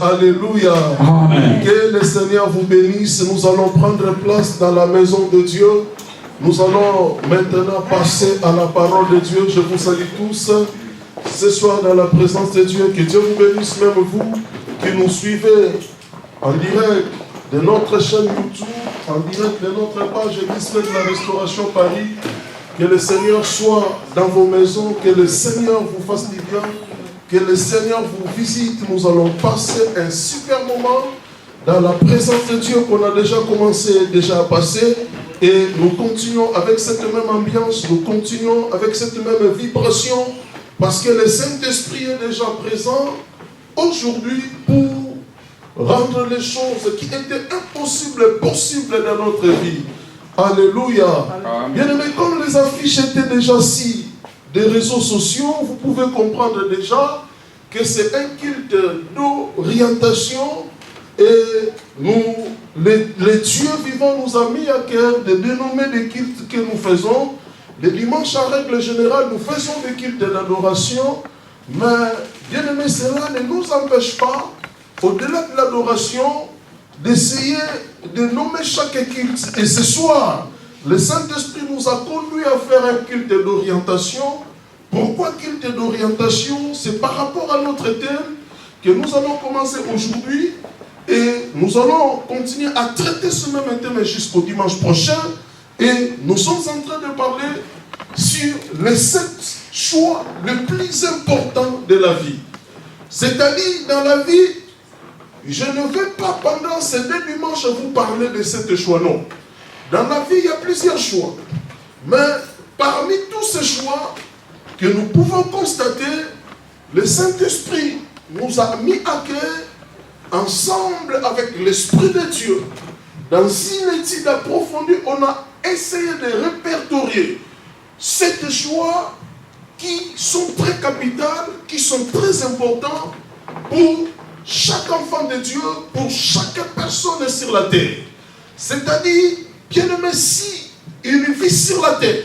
Alléluia. Amen. Que le Seigneur vous bénisse. Nous allons prendre place dans la maison de Dieu. Nous allons maintenant passer à la parole de Dieu. Je vous salue tous ce soir dans la présence de Dieu. Que Dieu vous bénisse, même vous qui nous suivez en direct de notre chaîne YouTube, en direct de notre page Église de la Restauration Paris. Que le Seigneur soit dans vos maisons, que le Seigneur vous fasse du bien, que le Seigneur vous visite. Nous allons passer un super moment dans la présence de Dieu qu'on a déjà commencé à passer. Et nous continuons avec cette même ambiance, nous continuons avec cette même vibration, parce que le Saint-Esprit est déjà présent aujourd'hui pour rendre les choses qui étaient impossibles, possibles dans notre vie. Alléluia. Bien aimé, comme les affiches étaient déjà si des réseaux sociaux, vous pouvez comprendre déjà que c'est un culte d'orientation et les dieux vivants nous a mis à cœur de dénommer les cultes que nous faisons. Les dimanches, en règle générale, nous faisons des cultes d'adoration, mais bien aimé, cela ne nous empêche pas, au-delà de l'adoration, d'essayer de nommer chaque culte. Et ce soir, le Saint-Esprit nous a conduit à faire un culte d'orientation. Pourquoi culte d'orientation? C'est par rapport à notre thème que nous allons commencer aujourd'hui et nous allons continuer à traiter ce même thème jusqu'au dimanche prochain. Et nous sommes en train de parler sur les 7 choix les plus importants de la vie. C'est-à-dire, dans la vie, je ne vais pas pendant ces 2 dimanches vous parler de 7 choix, non. Dans la vie, il y a plusieurs choix. Mais parmi tous ces choix que nous pouvons constater, le Saint-Esprit nous a mis à cœur, ensemble avec l'Esprit de Dieu, dans une étude approfondie, on a essayé de répertorier 7 choix qui sont très capitales, qui sont très importants pour chaque enfant de Dieu, pour chaque personne sur la terre. C'est-à-dire, bien aimé, si une vie sur la terre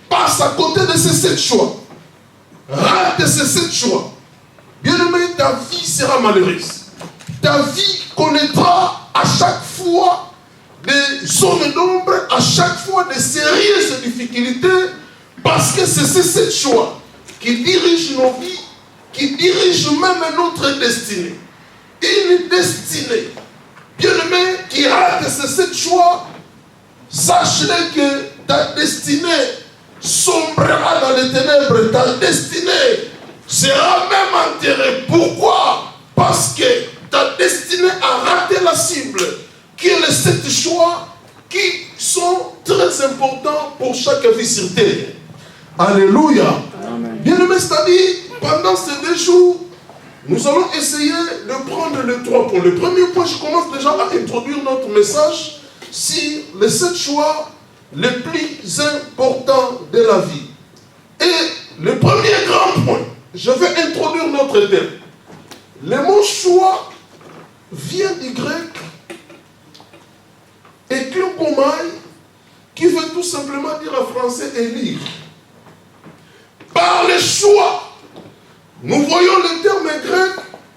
passe à côté de ces 7 choix, rate ces 7 choix, bien aimé, ta vie sera malheureuse. Ta vie connaîtra à chaque fois des zones d'ombre, à chaque fois des sérieuses difficultés, parce que c'est ces 7 choix qui dirigent nos vies, qui dirigent même notre destinée. Une destinée, bien aimé, qui rate ces 7 choix, sache-le que ta destinée sombrera dans les ténèbres, ta destinée sera même enterrée. Pourquoi? Parce que ta destinée a raté la cible, qui est les 7 choix qui sont très importants pour chaque vie sur terre. Alléluia. Bien aimé, c'est-à-dire, pendant ces 2 jours, nous allons essayer de prendre les 3 points. Le premier point, je commence déjà à introduire notre message sur les 7 choix les plus importants de la vie. Et le premier grand point, je vais introduire notre thème. Le mot choix vient du grec eklekomai, qui veut tout simplement dire en français élire. Par le choix, nous voyons le terme grec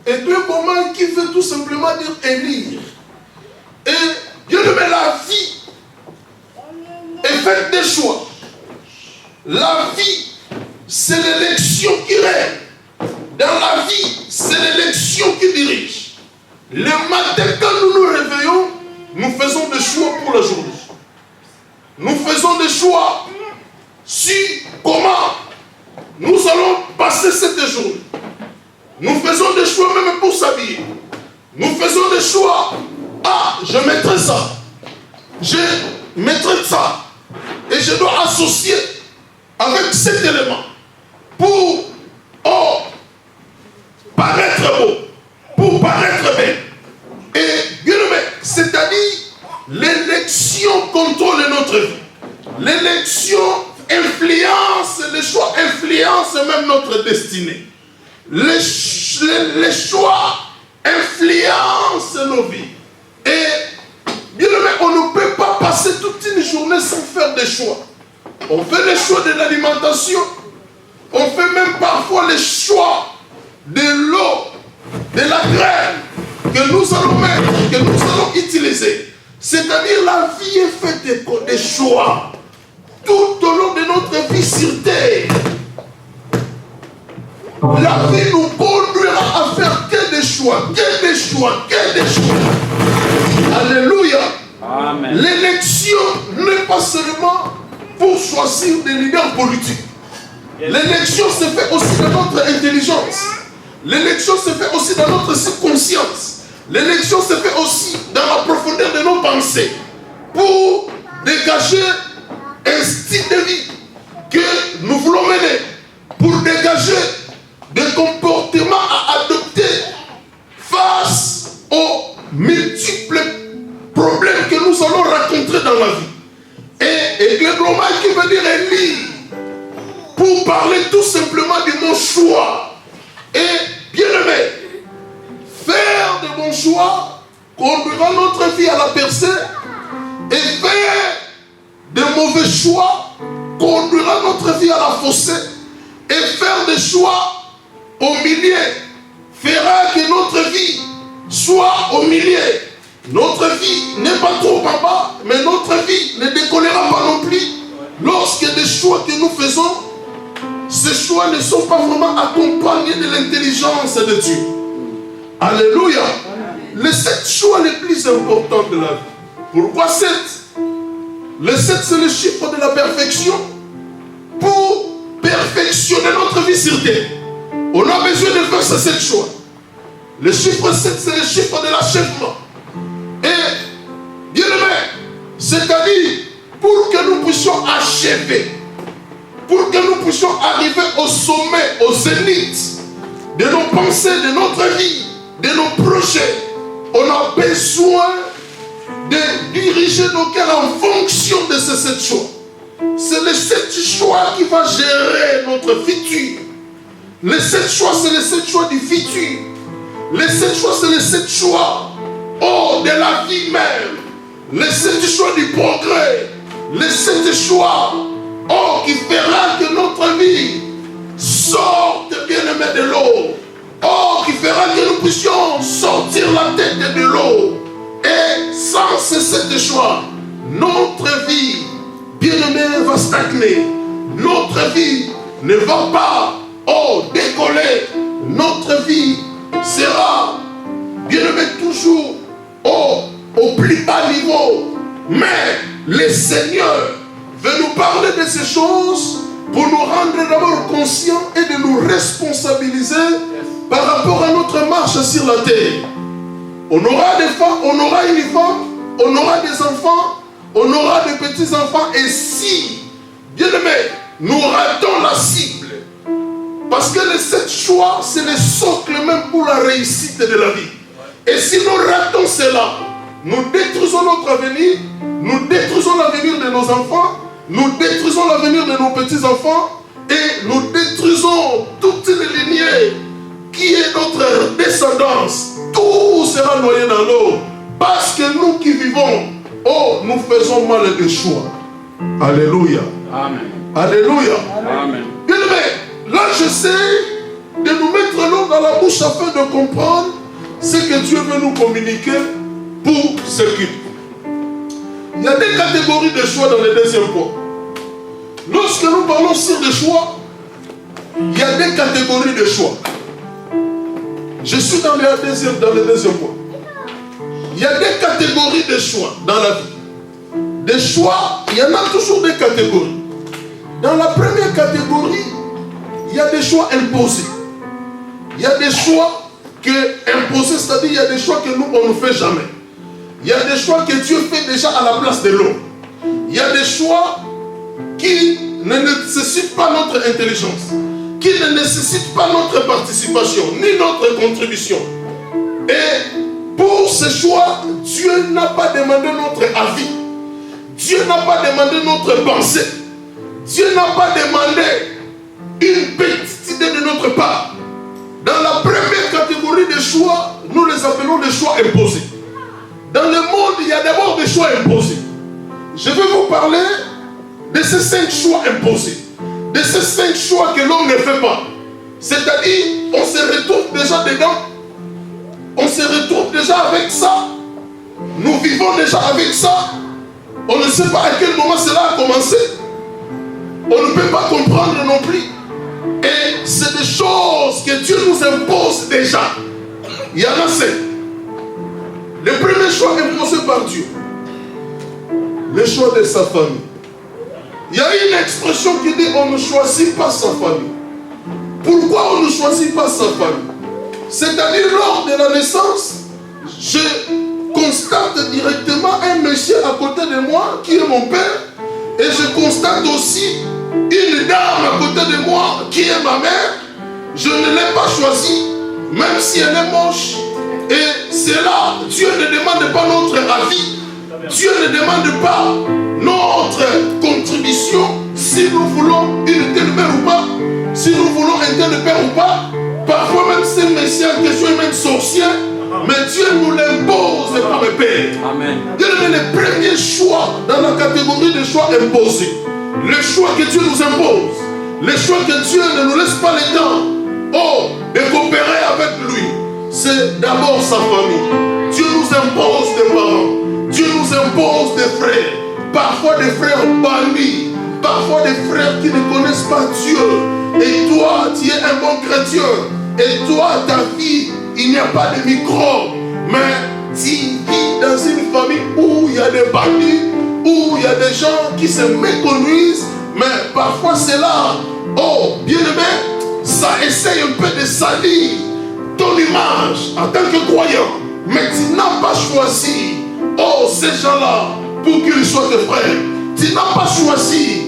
eklekomai qui veut tout simplement dire élire. Et Dieu met la vie est faite des choix. La vie, c'est l'élection qui règne. Dans la vie, c'est l'élection qui dirige. Le matin, quand nous nous réveillons, nous faisons des choix pour la journée. Nous faisons des choix sur comment nous allons passer cette journée. Nous faisons des choix même pour s'habiller. Nous faisons des choix. Ah, je mettrai ça. Je mettrai ça. Et je dois associer avec cet élément pour paraître beau, pour paraître belle. Et bien aimé, c'est-à-dire l'élection contrôle notre vie. L'élection influence, les choix influencent même notre destinée. Les choix influencent nos vies. Et bien aimé, on ne peut pas passer toute une journée sans faire des choix. On fait les choix de l'alimentation. On fait même parfois les choix de l'eau, de la graine que nous allons mettre, que nous allons utiliser. C'est-à-dire la vie est faite des choix tout au long de notre vie sur terre. La vie nous conduira à faire que des choix, que des choix, que des choix. Alléluia. Amen. L'élection n'est pas seulement pour choisir des leaders politiques. L'élection se fait aussi dans notre intelligence. L'élection se fait aussi dans notre subconscience. L'élection se fait aussi dans la profondeur de nos pensées pour dégager un style de vie que nous voulons mener, pour dégager des comportements à adopter face aux multiples problèmes que nous allons rencontrer dans la vie. Et le global qui veut dire Élie, pour parler tout simplement du mot choix. Et bien aimé, faire de bons choix conduira notre vie à la percée, et faire de mauvais choix conduira notre vie à la fossée, et faire des choix au milieu fera que notre vie soit au milieu. Notre vie n'est pas trop en bas, mais notre vie ne décollera pas non plus lorsque des choix que nous faisons, ces choix ne sont pas vraiment accompagnés de l'intelligence de Dieu. Alléluia. Les 7 choix les plus importants de la vie. Pourquoi 7? Le 7, c'est le chiffre de la perfection. Pour perfectionner notre vie sur terre, on a besoin de faire ces 7 choix. Le chiffre 7, c'est le chiffre de l'achèvement. Et, bien aimé, c'est-à-dire, pour que nous puissions achever, pour que nous puissions arriver au sommet, au zénith de nos pensées, de notre vie, de nos projets, on a besoin de diriger nos cœurs en fonction de ces 7 choix. C'est les 7 choix qui vont gérer notre futur. Les 7 choix, c'est les 7 choix du futur. Les 7 choix, c'est les 7 choix de la vie même. Les 7 choix du progrès. Les 7 choix qui fera que notre vie sorte bien aimé de l'eau. Qui fera que nous puissions sortir la tête de l'eau. Et sans ces 7 choix, notre vie, bien aimé, va stagner. Notre vie ne va pas décoller. Notre vie sera, bien aimé, toujours au plus bas niveau. Mais le Seigneur veut nous parler de ces choses pour nous rendre d'abord conscients et de nous responsabiliser par rapport à notre marche sur la terre. On aura des femmes, on aura une femme, on aura des enfants, on aura des petits-enfants. Et si, bien aimé, nous ratons la cible, parce que les 7 choix, c'est le socle même pour la réussite de la vie. Et si nous ratons cela, nous détruisons notre avenir, nous détruisons l'avenir de nos enfants, nous détruisons l'avenir de nos petits-enfants, et nous détruisons toutes les lignées qui est notre descendance. Tout sera noyé dans l'eau, parce que nous qui vivons, nous faisons mal des choix. Alléluia. Amen. Alléluia. Amen. Bien aimé, là j'essaie de nous mettre l'eau dans la bouche afin de comprendre ce que Dieu veut nous communiquer pour ce culte. Il y a des catégories de choix dans le deuxième point. Lorsque nous parlons sur des choix, il y a des catégories de choix. Je suis dans le deuxième point. Il y a des catégories de choix dans la vie. Des choix, il y en a toujours des catégories. Dans la première catégorie, il y a des choix imposés. Il y a des choix imposés, c'est-à-dire il y a des choix que nous, on ne fait jamais. Il y a des choix que Dieu fait déjà à la place de l'homme. Il y a des choix qui ne nécessitent pas notre intelligence, qui ne nécessitent pas notre participation, ni notre contribution. Et pour ces choix, Dieu n'a pas demandé notre avis. Dieu n'a pas demandé notre pensée. Dieu n'a pas demandé une petite idée de notre part. Dans la première catégorie de choix, nous les appelons des choix imposés. Dans le monde, il y a d'abord des choix imposés. Je vais vous parler de ces 5 choix imposés. De ces 5 choix que l'homme ne fait pas. C'est-à-dire, on se retrouve déjà dedans. On se retrouve déjà avec ça. Nous vivons déjà avec ça. On ne sait pas à quel moment cela a commencé. On ne peut pas comprendre non plus. Et c'est des choses que Dieu nous impose déjà. Il y en a 5. Le premier choix imposé par Dieu, le choix de sa famille. Il y a une expression qui dit on ne choisit pas sa famille. Pourquoi on ne choisit pas sa famille? C'est-à-dire lors de la naissance, je constate directement un monsieur à côté de moi qui est mon père, et je constate aussi une dame à côté de moi qui est ma mère. Je ne l'ai pas choisie, même si elle est moche. Et c'est là, Dieu ne demande pas notre avis. Dieu ne demande pas notre contribution si nous voulons une telle mère ou pas, si nous voulons un tel père ou pas. Parfois même ces messieurs en question est même sorcier, mais Dieu nous l'impose par le Père. Amen. Dieu est le premier choix dans la catégorie des choix imposés. Le choix que Dieu nous impose, le choix que Dieu ne nous laisse pas le temps de coopérer avec lui, c'est d'abord sa famille. Dieu nous impose des parents, Dieu nous impose des frères, parfois des frères bandits, parfois des frères qui ne connaissent pas Dieu. Et toi, tu es un bon chrétien. Et toi, ta vie, il n'y a pas de microbes. Mais tu vis dans une famille où il y a des bandits, où il y a des gens qui se méconnaissent. Mais parfois c'est là, bien-aimé, ça essaye un peu de salir ton image en tant que croyant. Mais tu n'as pas choisi, ces gens-là, pour qu'ils soient tes frères. Tu n'as pas choisi,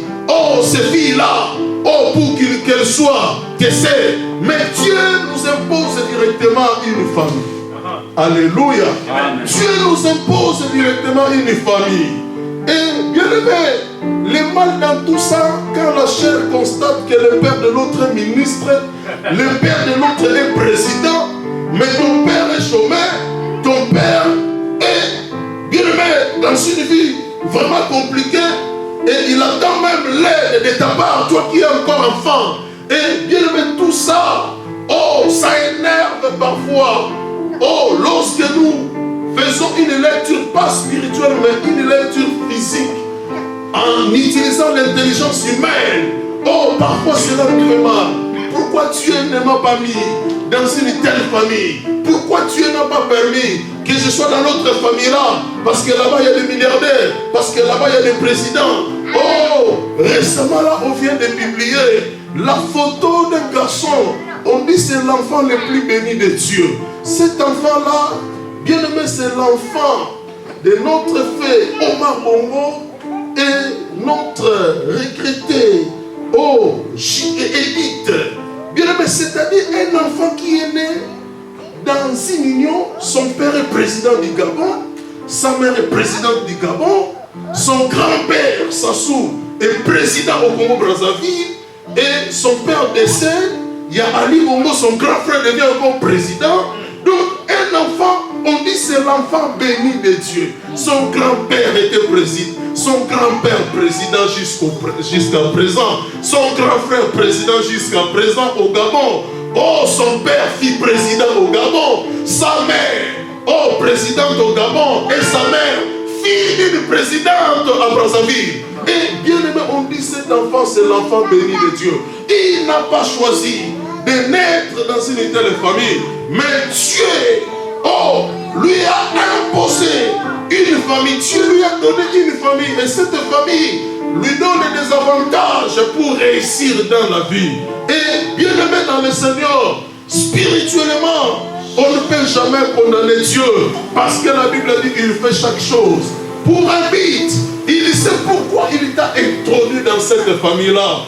ces filles-là, pour qu'elles soient tes sœurs. Mais Dieu nous impose directement une famille. Alléluia. Amen. Dieu nous impose directement une famille. Et bien aimé, le mal dans tout ça, quand la chair constate que le père de l'autre est ministre, le père de l'autre est président, mais ton père est chômeur, ton père est, bien aimé, dans une vie vraiment compliquée, et il attend même l'aide de ta part, toi qui es encore enfant. Et bien aimé, tout ça, ça énerve parfois. Lorsque nous faisons une lecture, pas spirituelle, mais une lecture physique, en utilisant l'intelligence humaine, parfois cela nous fait mal. Pourquoi Dieu ne m'a pas mis dans une telle famille? Pourquoi Dieu n'a pas permis que je sois dans notre famille-là? Parce que là-bas il y a des milliardaires, parce que là-bas il y a des présidents. Récemment là, on vient de publier la photo d'un garçon. On dit c'est l'enfant le plus béni de Dieu. Cet enfant-là, bien aimé, c'est l'enfant de notre fée Omar Bongo et notre regretté Edith. Bien aimé, c'est-à-dire un enfant qui est né dans une union. Son père est président du Gabon, sa mère est présidente du Gabon, son grand-père, Sassou, est président au Congo-Brazzaville, et son père décède. Il y a Ali Bongo, son grand frère devient encore président. Donc un enfant, on dit c'est l'enfant béni de Dieu. Son grand-père était président, son grand-père président jusqu'à présent, son grand frère président jusqu'à présent au Gabon. Son père fut président au Gabon, sa mère, présidente au Gabon, et sa mère, fille d'une présidente à Brazzaville. Et bien aimé, on dit cet enfant c'est l'enfant béni de Dieu. Il n'a pas choisi de naître dans une telle famille, mais Dieu, lui a imposé une famille. Dieu lui a donné une famille, et cette famille lui donne des avantages pour réussir dans la vie. Et bien aimé dans le Seigneur, spirituellement, on ne peut jamais condamner Dieu, parce que la Bible dit qu'il fait chaque chose pour un but. Il sait pourquoi il t'a introduit dans cette famille-là.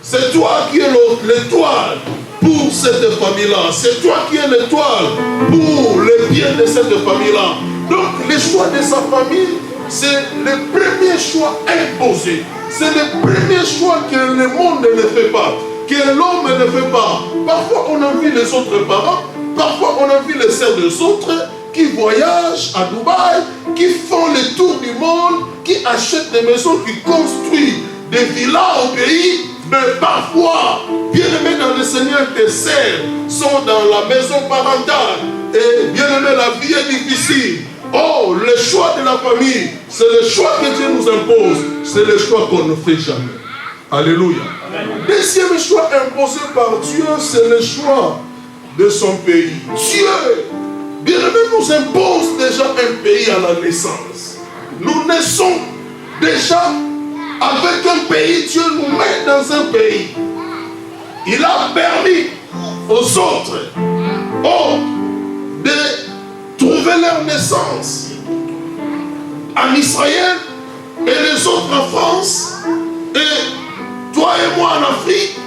C'est toi qui es l'étoile pour cette famille-là. C'est toi qui es l'étoile pour le bien de cette famille-là. Donc le choix de sa famille, c'est le premier choix imposé. C'est le premier choix que le monde ne fait pas, que l'homme ne fait pas. Parfois on envie les autres parents, parfois on envie les sœurs des autres qui voyagent à Dubaï, qui font le tour du monde, qui achètent des maisons, qui construisent des villas au pays. Mais parfois, bien aimé dans le Seigneur, tes sœurs sont dans la maison parentale. Et bien aimé, la vie est difficile. Le choix de la famille, c'est le choix que Dieu nous impose. C'est le choix qu'on ne fait jamais. Alléluia. Deuxième choix imposé par Dieu, c'est le choix de son pays. Dieu, bien aimé, nous impose déjà un pays à la naissance. Nous naissons déjà avec un pays. Dieu nous met dans un pays. Il a permis aux autres de trouvé leur naissance en Israël et les autres en France, et toi et moi en Afrique,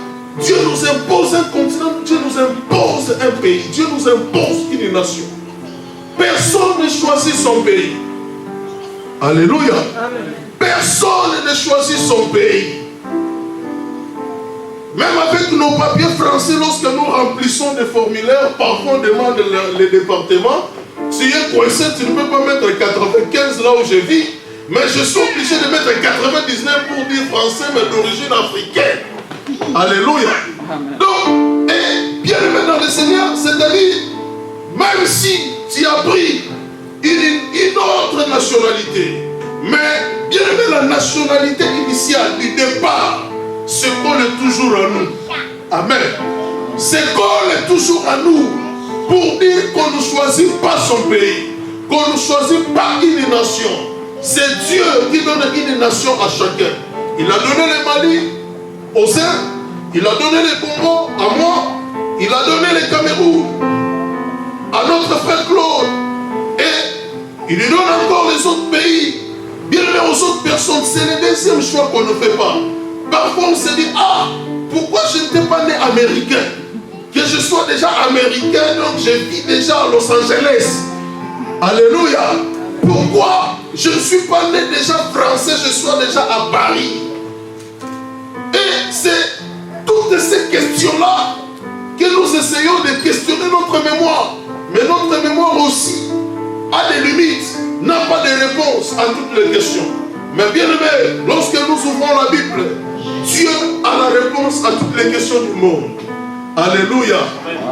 Dieu nous impose un continent, Dieu nous impose un pays, Dieu nous impose une nation. Personne ne choisit son pays. Alléluia. Amen. Personne ne choisit son pays. Même avec nos papiers français, lorsque nous remplissons des formulaires, parfois on demande les départements. Si tu es coincé, tu ne peux pas mettre 95 là où je vis, mais je suis obligé de mettre 99 pour dire français, mais d'origine africaine. Alléluia. Amen. Donc, et bien aimé dans le Seigneur, c'est-à-dire, même si tu as pris une autre nationalité, mais bien aimé, la nationalité initiale du départ se colle toujours à nous. Amen. Se colle toujours à nous pour dire qu'on ne choisit pas son pays, qu'on ne choisit pas une nation. C'est Dieu qui donne une nation à chacun. Il a donné le Mali aux uns, il a donné le Congo à moi, il a donné le Cameroun à notre frère Claude, et il lui donne encore les autres pays. Bien aux autres personnes, c'est le deuxième choix qu'on ne fait pas. Parfois on se dit, ah, pourquoi je n'étais pas né américain? Que je sois déjà américain, donc je vis déjà à Los Angeles. Alléluia. Pourquoi je ne suis pas né déjà français, je sois déjà à Paris? Et c'est toutes ces questions-là que nous essayons de questionner notre mémoire. Mais notre mémoire aussi a des limites, n'a pas de réponse à toutes les questions. Mais bien aimé, lorsque nous ouvrons la Bible, Dieu a la réponse à toutes les questions du monde. Alléluia.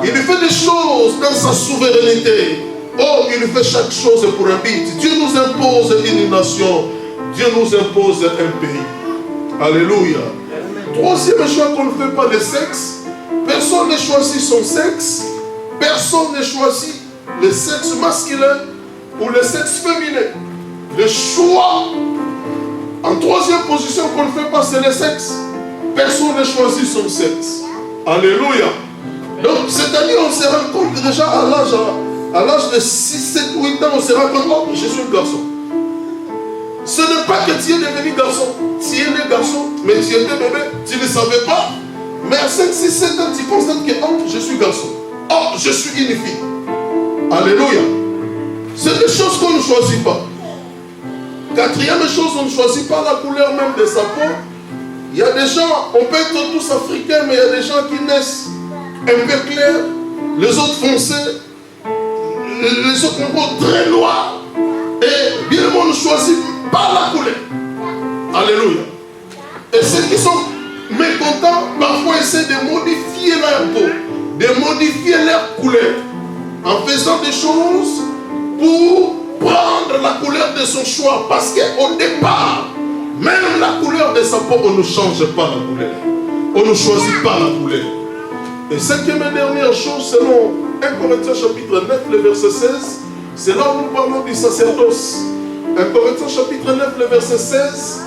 Il fait des choses dans sa souveraineté. Oh, il fait chaque chose pour un but. Dieu nous impose une nation. Dieu nous impose un pays. Alléluia. Troisième choix qu'on ne fait pas de sexe. Personne ne choisit son sexe. Personne ne choisit le sexe masculin ou le sexe féminin. Le choix en troisième position qu'on ne fait pas, c'est le sexe. Personne ne choisit son sexe. Alléluia. Donc, c'est-à-dire, on se rend compte déjà à l'âge de 6, 7, 8 ans, on se rend compte, oh, je suis un garçon. Ce n'est pas que tu es devenu garçon. Tu es né garçon, mais tu étais bébé, tu ne savais pas. Mais à 5, 6, 7 ans, tu constates que, oh, je suis garçon. Oh, je suis une fille. Alléluia. C'est des choses qu'on ne choisit pas. Quatrième chose, on ne choisit pas la couleur même de sa peau. Il y a des gens, on peut être tous africains, mais il y a des gens qui naissent un peu clairs, les autres foncés, les autres encore très noirs. Et bien le monde ne choisit pas la couleur. Alléluia. Et ceux qui sont mécontents, parfois essaient de modifier leur peau, de modifier leur couleur, en faisant des choses pour prendre la couleur de son choix. Parce qu'au départ, même la couleur de sa peau, on ne change pas la couleur. On ne choisit pas la couleur. Et cinquième et dernière chose, selon 1 Corinthiens chapitre 9, le verset 16, c'est là où nous parlons du sacerdoce. 1 Corinthiens chapitre 9, le verset 16,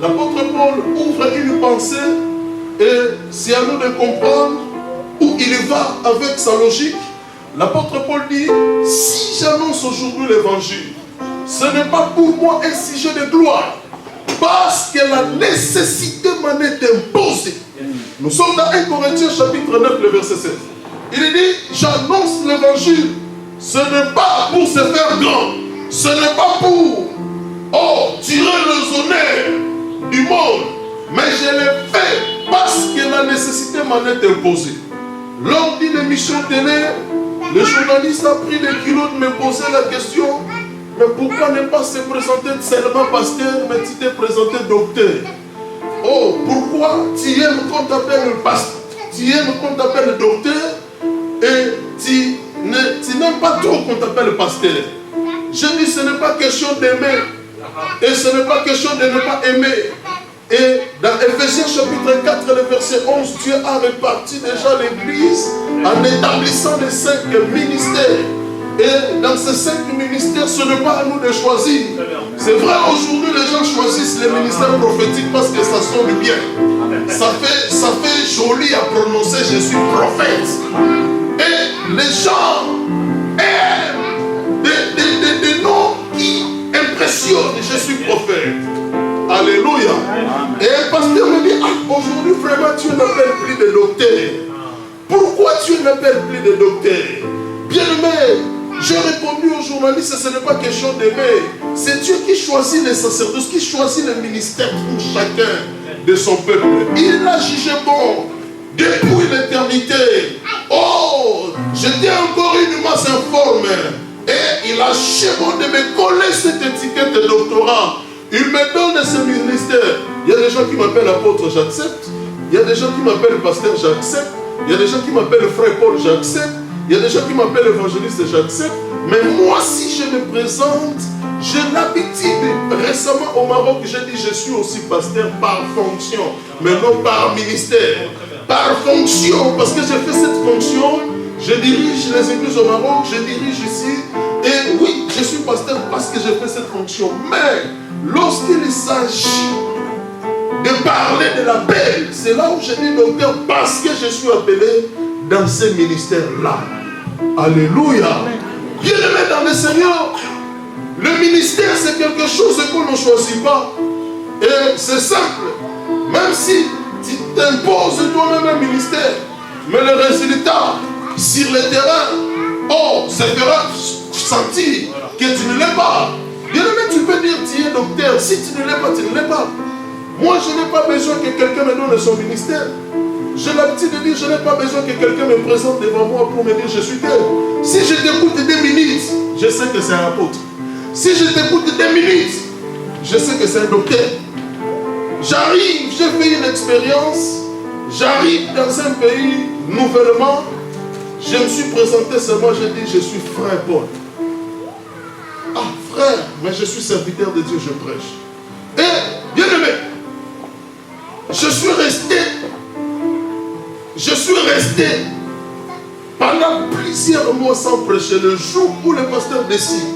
l'apôtre Paul ouvre une pensée et c'est à nous de comprendre où il va avec sa logique. L'apôtre Paul dit, si j'annonce aujourd'hui l'évangile, ce n'est pas pour moi un sujet de gloire, parce que la nécessité m'en est imposée. Nous sommes dans 1 Corinthiens chapitre 9, le verset 16. Il dit, j'annonce l'évangile, ce n'est pas pour se faire grand, ce n'est pas pour tirer les honneurs du monde, mais je l'ai fait parce que la nécessité m'en est imposée. Lors d'une émission télé, le journaliste a pris le culot de me poser la question, mais pourquoi ne pas se présenter seulement pasteur, mais tu t'es présenté docteur? Oh, pourquoi tu aimes qu'on t'appelle pasteur, tu aimes qu'on t'appelle docteur, et tu n'aimes pas trop qu'on t'appelle pasteur? Je dis, ce n'est pas question d'aimer, et ce n'est pas question de ne pas aimer. Et dans Ephésiens chapitre 4, le verset 11, Dieu a réparti déjà l'Église en établissant les 5 ministères. Et dans ces 5 ministères, ce n'est pas à nous de choisir. C'est vrai, aujourd'hui, les gens choisissent les ministères prophétiques parce que ça sonne bien. Ça fait joli à prononcer, je suis prophète. Et les gens aiment aujourd'hui, vraiment, Dieu n'appelle plus de docteurs. Pourquoi Dieu n'appelle plus de docteurs? Bien-aimé, j'ai répondu aux journalistes, ce n'est pas question d'aimer. C'est Dieu qui choisit les sacerdoces, qui choisit le ministère pour chacun de son peuple. Il l'a jugé bon depuis l'éternité. Oh, j'étais encore une masse informe. Et il a jugé bon de me coller cette étiquette de doctorat. Il me donne ce ministère. Il y a des gens qui m'appellent apôtre, j'accepte. Il y a des gens qui m'appellent pasteur, j'accepte. Il y a des gens qui m'appellent frère Paul, j'accepte. Il y a des gens qui m'appellent évangéliste, j'accepte. Mais moi, si je me présente, j'ai l'habitude. Récemment au Maroc, j'ai dit je suis aussi pasteur par fonction, mais non par ministère. Par fonction, parce que j'ai fait cette fonction. Je dirige les églises au Maroc, je dirige ici. Et oui, je suis pasteur parce que j'ai fait cette fonction. Mais lorsqu'il s'agit de parler de l'appel, c'est là où je dis docteur parce que je suis appelé dans ce ministère-là. Alléluia. Bien-aimé dans le Seigneur, le ministère c'est quelque chose qu'on ne choisit pas. Et c'est simple. Même si tu t'imposes toi-même un ministère, mais le résultat sur le terrain, oh, ça fera sentir que tu ne l'es pas. Bien-aimé, tu peux dire tu es docteur. Si tu ne l'es pas, tu ne l'es pas. Moi, je n'ai pas besoin que quelqu'un me donne son ministère. J'ai l'habitude de dire, je n'ai pas besoin que quelqu'un me présente devant moi pour me dire je suis tel. Si je t'écoute 2 minutes, je sais que c'est un apôtre. Si je t'écoute 2 minutes, je sais que c'est un docteur. J'arrive, j'ai fait une expérience, j'arrive dans un pays nouvellement, je me suis présenté seulement, j'ai dit je suis frère Paul. Ah frère, mais je suis serviteur de Dieu, je prêche. Et bien aimé, je suis resté pendant plusieurs mois sans prêcher. Le jour où le pasteur décide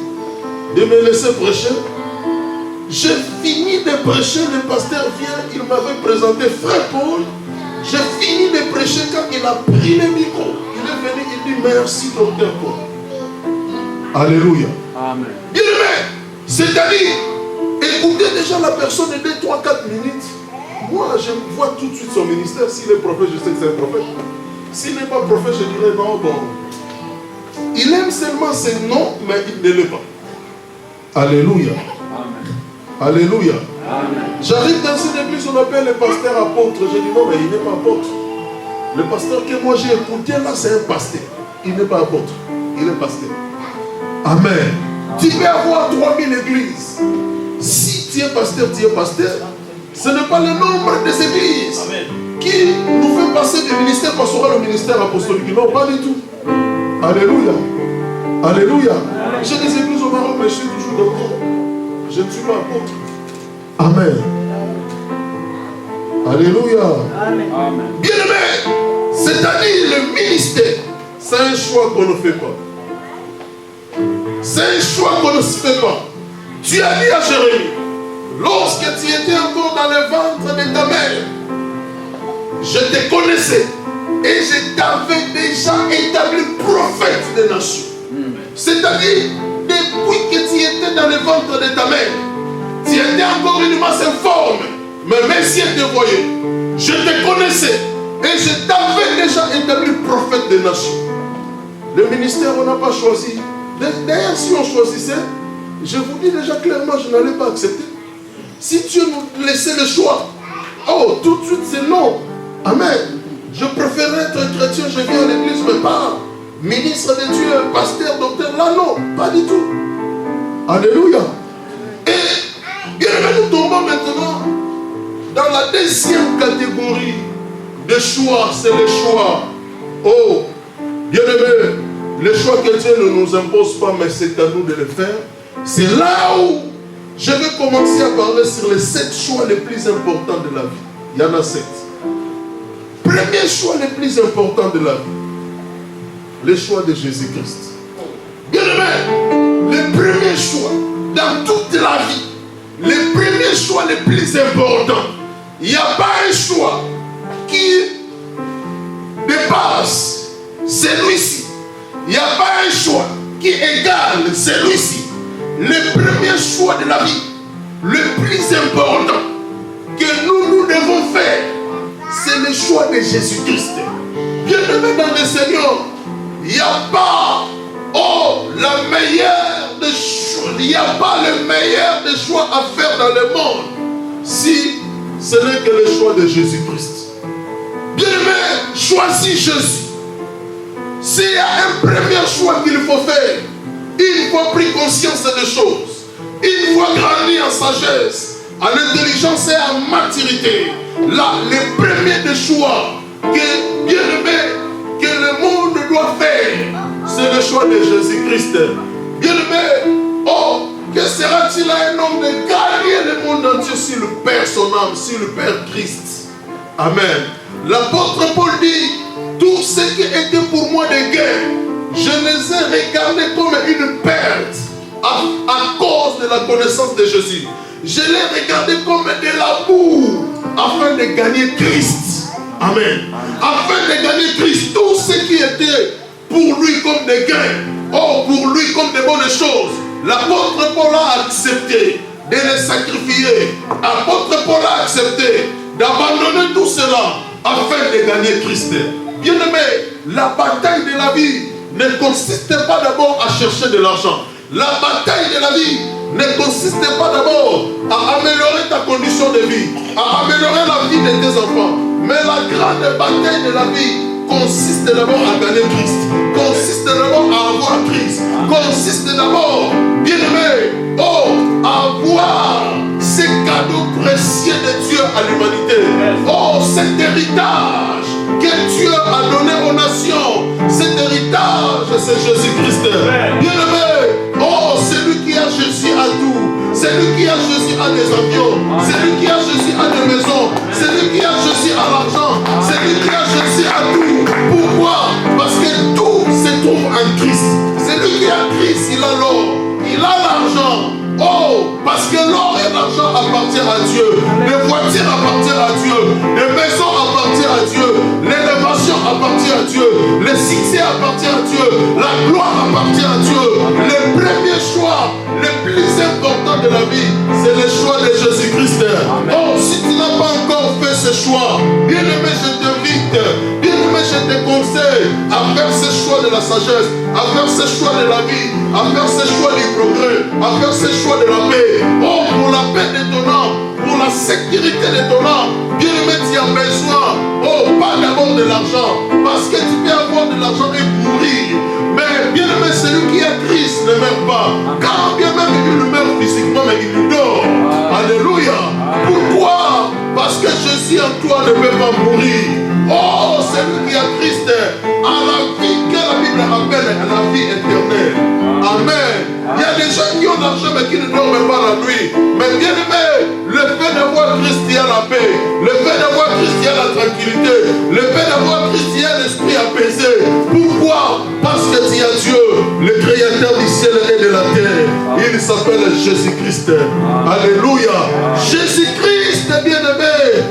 de me laisser prêcher, j'ai fini de prêcher, le pasteur vient, il m'avait présenté frère Paul. J'ai fini de prêcher quand il a pris le micro. Il est venu, il dit merci docteur Paul. Alléluia. Amen. Bien aimé, c'est-à-dire, écoutez déjà la personne de 2, 3, 4 minutes. Moi, je vois tout de suite son ministère. S'il est prophète, je sais que c'est un prophète. S'il n'est pas prophète, je dirais non, bon. Il aime seulement ses noms, mais il ne l'est pas. Alléluia. Amen. Alléluia. Amen. J'arrive dans une église, on appelle le pasteur apôtre. Je dis non, mais il n'est pas apôtre. Le pasteur que moi j'ai écouté là, c'est un pasteur. Il n'est pas apôtre, il est pasteur. Amen. Tu peux avoir 3000 églises. Si tu es pasteur, tu es pasteur. Ce n'est pas le nombre des églises qui nous fait passer du ministère pastoral au ministère apostolique. Non, pas du tout. Alléluia. Alléluia. J'ai des églises au Maroc, mais je suis toujours docteur. Je ne suis pas apôtre. Amen. Alléluia. Amen. Bien-aimé, c'est-à-dire le ministère, c'est un choix qu'on ne fait pas. C'est un choix qu'on ne se fait pas. Tu as dit à Jérémie, lorsque tu étais encore dans le ventre de ta mère, je te connaissais et je t'avais déjà établi prophète des nations. C'est-à-dire, depuis que tu étais dans le ventre de ta mère, tu étais encore une masse informe, mais même si elle te voyait, je te connaissais et je t'avais déjà établi prophète des nations. Le ministère, on n'a pas choisi. D'ailleurs, si on choisissait, je vous dis déjà clairement, je n'allais pas accepter. Si Dieu nous laissait le choix, oh, tout de suite c'est non. Amen. Je préférerais être chrétien, je viens à l'église, mais pas ministre de Dieu, pasteur, docteur. Là, non, pas du tout. Alléluia. Et bien aimé, nous tombons maintenant dans la deuxième catégorie de choix. C'est le choix. Oh, bien aimé, le choix que Dieu ne nous impose pas, mais c'est à nous de le faire. C'est là où je vais commencer à parler sur les 7 choix les plus importants de la vie. Il y en a 7. Premier choix le plus important de la vie, le choix de Jésus-Christ. Bien aimé, le premier choix dans toute la vie, le premier choix le plus important, il n'y a pas un choix qui dépasse celui-ci. Il n'y a pas un choix qui égale celui-ci. Le premier choix de la vie, le plus important que nous devons faire, choix de Jésus-Christ. Bien-aimé dans le Seigneur, il n'y a pas la meilleure des choix. Il n'y a pas le meilleur des choix à faire dans le monde si ce n'est que le choix de Jésus-Christ. Bien-aimé, choisis Jésus. S'il y a un premier choix qu'il faut faire, une fois pris conscience des choses, une fois grandi en sagesse, en intelligence et en maturité, là, le premier des choix que, bien-aimé, que le monde doit faire, c'est le choix de Jésus-Christ. Bien-aimé, que sera-t-il à un homme de gagner le monde entier s'il perd son âme, s'il perd Christ? Amen. L'apôtre Paul dit, tout ce qui était pour moi des gains, je les ai regardés comme une perte à cause de la connaissance de Jésus. Je l'ai regardé comme de l'amour afin de gagner Christ. Amen. Afin de gagner Christ, tout ce qui était pour lui comme des gains, pour lui comme de bonnes choses, l'apôtre Paul a accepté de les sacrifier. L'apôtre Paul a accepté d'abandonner tout cela afin de gagner Christ. Bien-aimé, la bataille de la vie ne consiste pas d'abord à chercher de l'argent. La bataille de la vie ne consiste pas d'abord à améliorer ta condition de vie, à améliorer la vie de tes enfants. Mais la grande bataille de la vie consiste d'abord à gagner Christ, consiste d'abord à avoir Christ, consiste d'abord, bien-aimé, à avoir ces cadeaux précieux de Dieu à l'humanité. Cet héritage que Dieu a donné aux nations, cet héritage, c'est Jésus-Christ. Bien-aimé, celui qui a Jésus a tout. Celui qui a Jésus a des avions. Celui qui a Jésus a des maisons. Celui qui a Jésus a l'argent. Celui qui a Jésus a tout. Pourquoi? Parce que tout se trouve en Christ. Celui qui a Christ, il a l'or, il a l'argent. Parce que l'or et l'argent appartiennent à Dieu. Les voitures appartiennent à Dieu. Les maisons appartiennent à Dieu. L'élévation appartient à Dieu. Le succès appartient à Dieu. La gloire appartient à Dieu. Le premier choix, le plus important de la vie, c'est le choix de Jésus-Christ. Si tu n'as pas encore fait ce choix, bien-aimé, je t'invite, bien-aimé, je te conseille à faire ce choix de la sagesse, à faire ce choix de la vie, à faire ce choix du progrès, à faire ce choix de la paix. Pour la paix de ton âme, pour la sécurité de ton âme, bien-aimé, tu as besoin, pas d'abord de l'argent, parce que tu peux avoir de l'argent et mourir. Mais bien-aimé, celui qui a Christ ne meurt pas. Quand bien même il meurt physiquement, mais il dort. Alléluia. Pourquoi? Parce que Jésus en toi ne peut pas mourir. Celui qui a Christ a la vie que la Bible appelle la vie éternelle. Amen. Il y a des gens qui ont l'argent mais qui ne dorment pas la nuit. Mais bien aimé, le fait d'avoir Christ, il y a la paix. Le fait d'avoir Christ, il y a la tranquillité. Le fait d'avoir Christ, il y a l'esprit apaisé. Pourquoi? Parce que tu as Dieu, le créateur du ciel et de la terre. Il s'appelle Jésus-Christ. Alléluia. Jésus-Christ, bien aimé.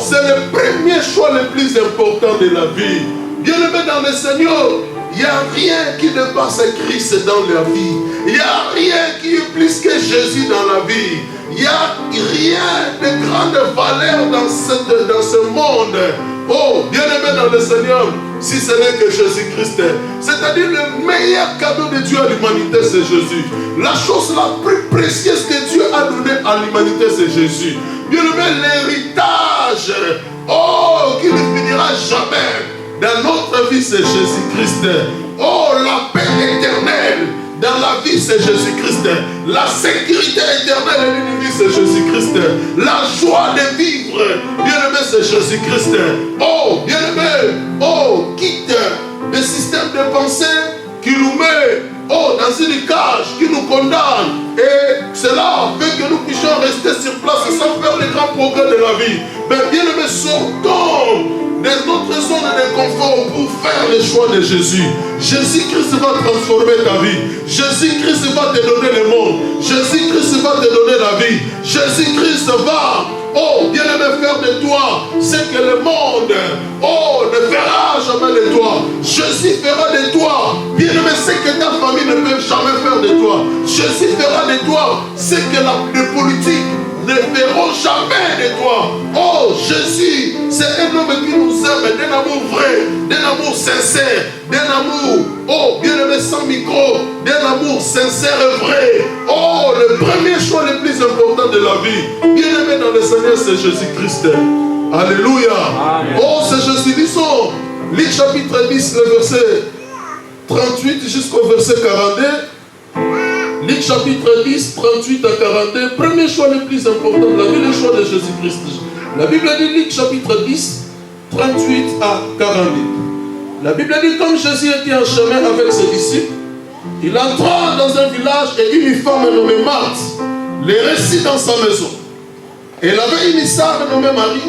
C'est le premier choix le plus important de la vie. Bien aimé dans le Seigneur, il n'y a rien qui dépasse Christ dans la vie. Il n'y a rien qui est plus que Jésus dans la vie. Il n'y a rien de grande valeur dans ce monde. Bien aimé dans le Seigneur, si ce n'est que Jésus-Christ. C'est-à-dire le meilleur cadeau de Dieu à l'humanité, c'est Jésus. La chose la plus précieuse que Dieu a donnée à l'humanité, c'est Jésus. Bien aimé, l'héritage, qui ne finira jamais dans notre vie, c'est Jésus-Christ. La paix éternelle dans la vie, c'est Jésus-Christ. La sécurité éternelle de l'univers, c'est Jésus-Christ. La joie de vivre, bien aimé, c'est Jésus-Christ. Bien-aimé, quitte le système de pensée qui nous met dans une cage, qui nous condamne. Et cela fait que nous puissions rester sur place sans faire les grands progrès de la vie. Mais bien-aimé, sortons de notre zone de confort pour faire le choix de Jésus. Jésus-Christ va transformer ta vie. Jésus-Christ va te donner le monde. Jésus-Christ va te donner la vie. Jésus-Christ va, bien-aimé, faire de toi ce que le monde, ne fera jamais de toi. Jésus fera de toi, bien-aimé, ce que ta famille ne peut jamais faire de toi. Jésus fera de toi ce que les politiques ne verront jamais de toi. Oh Jésus, c'est un homme qui nous aime d'un amour vrai, d'un amour sincère, d'un amour, oh bien-aimé sans micro, d'un amour sincère et vrai. Oh, le premier choix le plus important de la vie, bien-aimé dans le Seigneur, c'est Jésus-Christ. Alléluia. Amen. Oh, c'est Jésus. Lisons Luc chapitre 10, le verset 38 jusqu'au verset 42. Luc chapitre 10, 38 à 42. Premier choix le plus important de la vie, le choix de Jésus-Christ. La Bible dit, Luc chapitre 10, 38 à 42. La Bible dit, comme Jésus était en chemin avec ses disciples, il entra dans un village et une femme nommée Marthe les reçut dans sa maison. Elle avait une sœur nommée Marie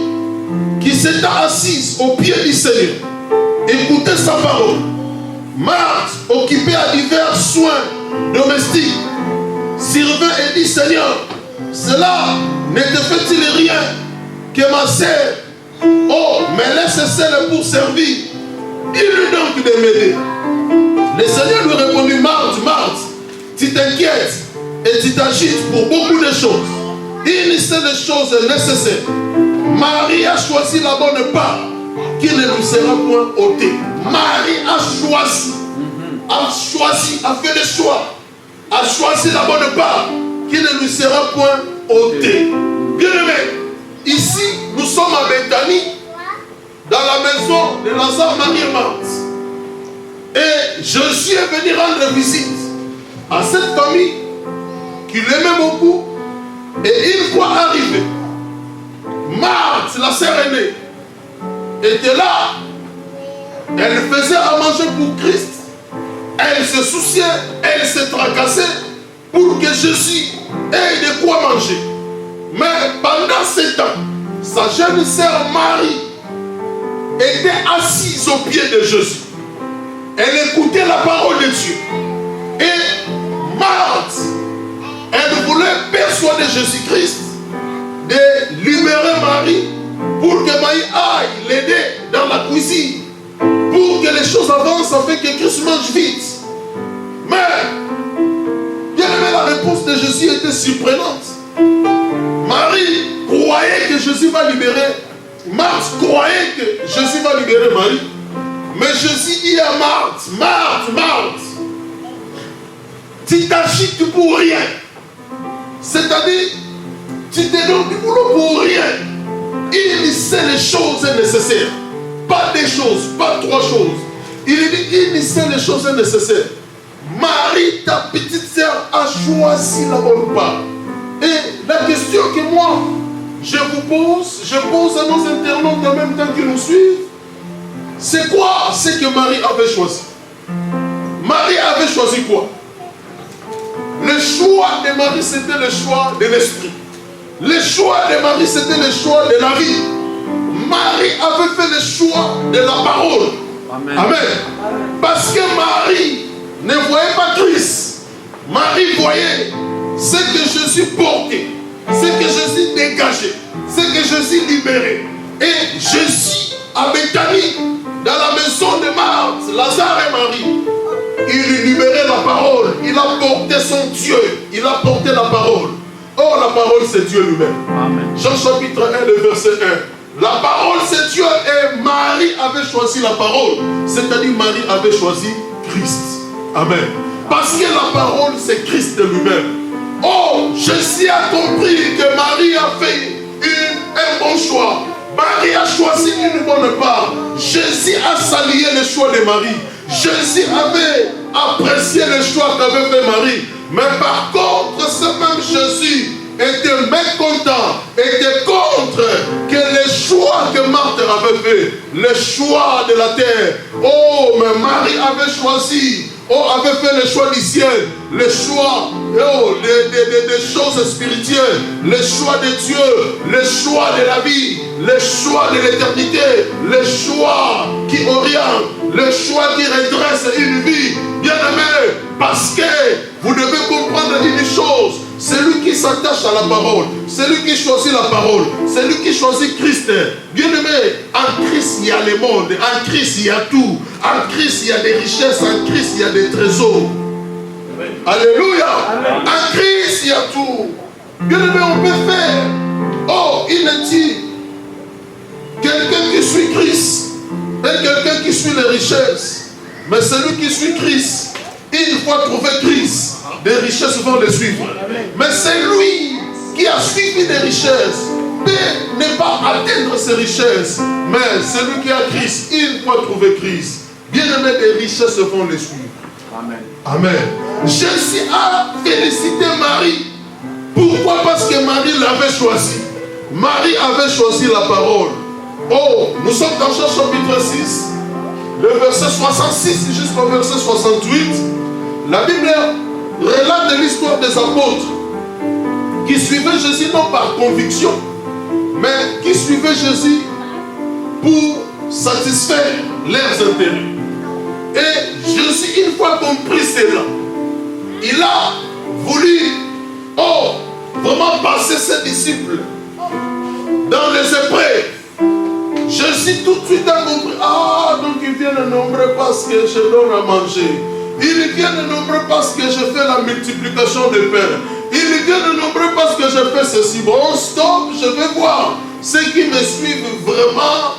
qui s'était assise au pied du Seigneur, écoutait sa parole. Marthe, occupée à divers soins domestiques, servait et dit, Seigneur, cela ne te fait-il rien que ma sœur, oh, me laisse seule pour servir? Dis-lui donc de m'aider. Le Seigneur lui répondit, Marthe, Marthe, tu t'inquiètes et tu t'agites pour beaucoup de choses. Une seule chose nécessaire. Marie a choisi la bonne part qui ne lui sera point ôtée. Marie a choisi, a fait le choix, a choisi la bonne part qui ne lui sera point ôtée. Bien aimé, ici nous sommes à Bethanie, dans la maison de Lazare, Marie et Marthe. Et Jésus est venu rendre visite à cette famille qu'il aimait beaucoup. Et une fois arrivé, Marthe, la sœur aînée, était là. Elle faisait à manger pour Christ. Elle se souciait, elle se tracassait pour que Jésus ait de quoi manger. Mais pendant ce temps, sa jeune sœur Marie était assise au pied de Jésus. Elle écoutait la parole de Dieu. Et Marthe, elle voulait persuader Jésus-Christ de libérer Marie pour que Marie aille l'aider dans la cuisine, pour que les choses avancent afin que Christ mange vite. Mais, bien aimé, la réponse de Jésus était surprenante. Marie croyait que Jésus va libérer. Marthe croyait que Jésus va libérer Marie. Mais Jésus dit à Marthe, Marthe, Marthe, tu t'agites pour rien. C'est-à-dire, tu te donnes du boulot pour rien. Il sait les choses nécessaires. Pas des choses, pas trois choses. Il dit, il sait les choses nécessaires. Marie, ta petite sœur, a choisi la bonne part. Et la question que moi, je pose à nos internautes en même temps qu'ils nous suivent, c'est quoi ce que Marie avait choisi? Marie avait choisi quoi? Le choix de Marie, c'était le choix de l'esprit. Le choix de Marie, c'était le choix de la vie. Marie avait fait le choix de la parole. Amen. Amen. Parce que Marie ne voyait pas Christ. Marie voyait ce que Jésus portait, ce que Jésus dégageait, ce que Jésus libérait. Et Jésus à Bethanie, dans la maison de Marthe, Lazare et Marie, il libérait la parole. Il a porté son Dieu. Il a porté la parole. Oh, la parole, c'est Dieu lui-même. Jean chapitre 1, le verset 1. La parole, c'est Dieu. Et Marie avait choisi la parole. C'est-à-dire, Marie avait choisi Christ. Amen. Parce que la parole, c'est Christ lui-même. Oh, Jésus a compris que Marie a fait un bon choix. Marie a choisi une bonne part. Jésus a salué le choix de Marie. Jésus avait apprécié le choix qu'avait fait Marie. Mais par contre, ce même Jésus était mécontent, était contre que le choix que Marthe avait fait, le choix de la terre. Oh, mais Marie avait choisi, avait fait le choix du ciel, le choix des choses spirituelles, le choix de Dieu, le choix de la vie, le choix de l'éternité, le choix qui oriente, le choix qui redresse une vie. Bien aimé, parce que vous devez comprendre une chose, celui qui s'attache à la parole, celui qui choisit la parole, celui qui choisit Christ. Bien aimé, en Christ il y a le monde, en Christ il y a tout, en Christ il y a des richesses, en Christ il y a des trésors. Alléluia. En Christ il y a tout. Bien aimé, on peut faire. Oh, il est dit, quelqu'un qui suit Christ et quelqu'un qui suit les richesses. Mais celui qui suit Christ, une fois trouvé Christ, les richesses vont le suivre. Mais c'est lui qui a suivi les richesses peut ne pas atteindre ses richesses. Mais celui qui a Christ, une fois trouvé Christ, bien aimé, les richesses vont le suivre. Amen. Amen. Jésus a félicité Marie. Pourquoi? Parce que Marie l'avait choisi. Marie avait choisi la parole. Oh, nous sommes dans Jean chapitre 6, le verset 66 jusqu'au verset 68. La Bible relate l'histoire des apôtres qui suivaient Jésus non par conviction, mais qui suivaient Jésus pour satisfaire leurs intérêts. Et Jésus, une fois compris cela, il a voulu, vraiment passer ses disciples dans les épreuves. Jésus tout de suite a compris, donc ils viennent nombreux parce que je donne à manger. Ils viennent nombreux parce que je fais la multiplication des pains. Ils viennent nombreux parce que je fais ceci. Bon, stop, je vais voir ceux qui me suivent vraiment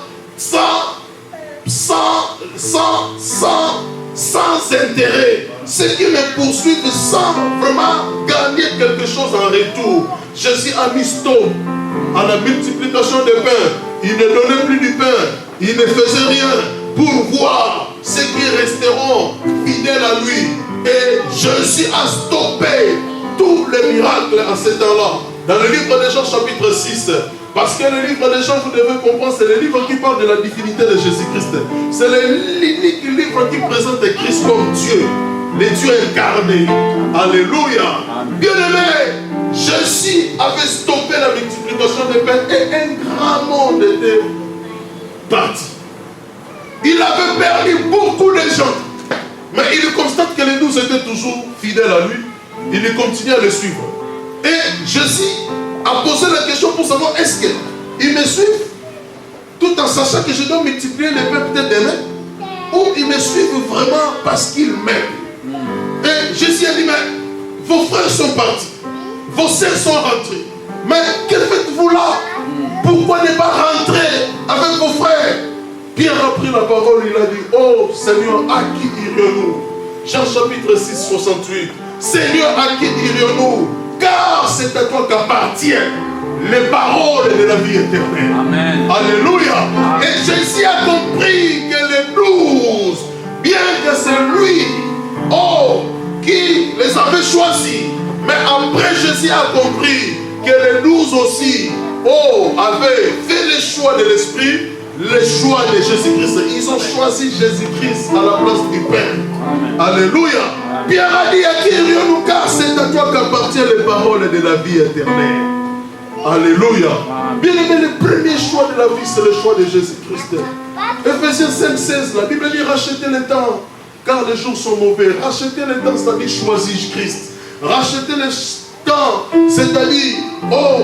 sans intérêt. Ceux qui me poursuivent sans vraiment gagner quelque chose en retour. Jésus a mis stop à la multiplication des pains. Il ne donnait plus du pain. Il ne faisait rien pour voir ceux qui resteront fidèles à lui. Et Jésus a stoppé tous les miracles en ce temps-là. Dans le livre de Jean chapitre 6. Parce que le livre de Jean, vous devez comprendre, c'est le livre qui parle de la divinité de Jésus-Christ. C'est l'unique livre qui présente Christ comme Dieu. Les dieux incarnés. Alléluia. Bien-aimé, Jésus avait stoppé la multiplication des pains et un grand monde était parti. Il avait perdu beaucoup de gens. Mais il constate que les 12 étaient toujours fidèles à lui. Il continue à le suivre. Et Jésus a posé la question pour savoir est-ce qu'ils me suivent tout en sachant que je dois multiplier les pains peut-être demain, ou ils me suivent vraiment parce qu'ils m'aiment. Et Jésus a dit, mais vos frères sont partis, vos sœurs sont rentrées, mais que faites-vous là? Pourquoi ne pas rentrer avec vos frères? Pierre a pris la parole, il a dit, oh Seigneur, à qui irions-nous? Jean chapitre 6, 68. Seigneur, à qui irions-nous? Car c'est à toi qu'appartiennent les paroles de la vie éternelle. Amen. Alléluia. Amen. Et Jésus a compris que les 12, bien que c'est lui, qui les avait choisis, mais après Jésus a compris que les 12 aussi, avaient fait le choix de l'Esprit, le choix de Jésus-Christ. Ils ont choisi Jésus-Christ à la place du Père. Amen. Alléluia. Pierre a dit, à qui irions-nous, car c'est à toi qu'appartiennent les paroles de la vie éternelle. Alléluia. Bien aimé, le premier choix de la vie, c'est le choix de Jésus-Christ. Ephésiens 5, 16, la Bible dit, rachetez le temps, car les jours sont mauvais. Racheter le temps, c'est-à-dire choisir Christ. Racheter le temps, c'est-à-dire,